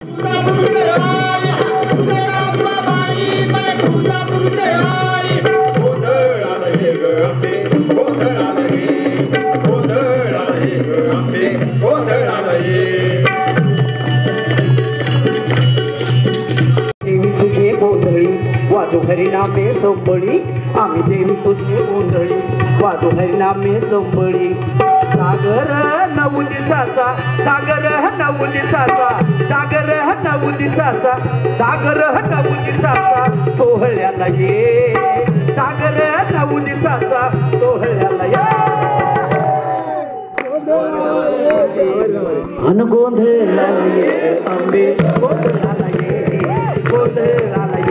वाजू हरिनामे चंबळी आम्ही देवी तुझे गोंधळी वाजू हरिनामे चंबळी सागर नऊ दिसाचा सागर नऊ दिसाचा सागर नऊ दिसाचा सागर नऊ दिसाचा सोहळ्याला ये सागर नऊ दिसाचा सोहळ्याला ये अन गोंधळाला ये आंबे गोंधळाला ये गोंधळाला ये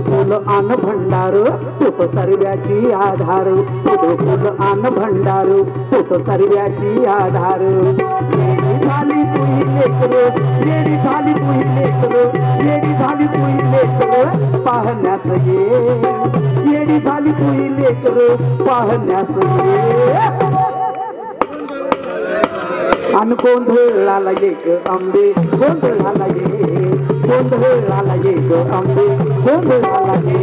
फुल आन भंडार तूत सर्व्याची आधार फुल आन भंडार तूत सर्व्याची आधार येडी झाली तुही लेकर येडी झाली तुही लेकर येडी झाली तुही लेकर पाहण्यास ये येडी झाली तुही लेकर पाहण्यास ये अन गोंधळाला ये ग आंबे गोंधळाला ये गोंधळाला ये ग आंबे गोंधळाला ये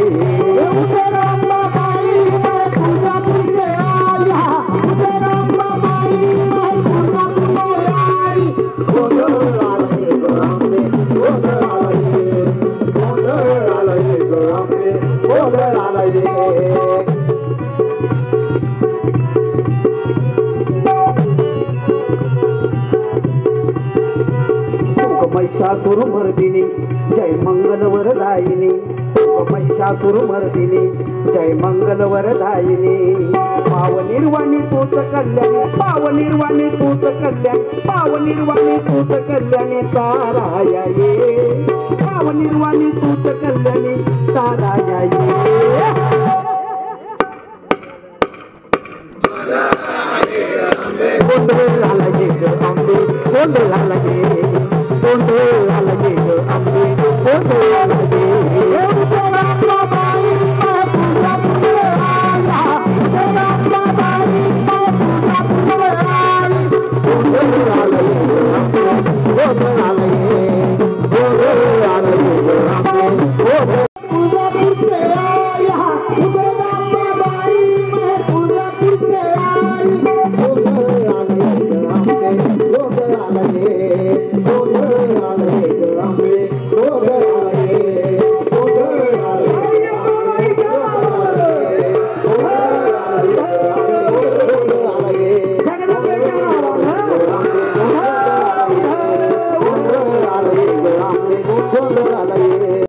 महिषासुरमर्दिनी जय मंगल वरदायिनी महिषासुरमर्दिनी जय मंगल वरदायिनी पावनिर्वाणी तूच कल्याणी पावनिर्वाणी तूच कल्याणी पावनिर्वाणी तूच कल्याणी ताराया ये पावनिर्वाणी तूच कल्याणी ताराया ये गोंधळाला ये ग आंबे गोंधळाला ये गोंधळाला ये ग आंबे गोंधळाला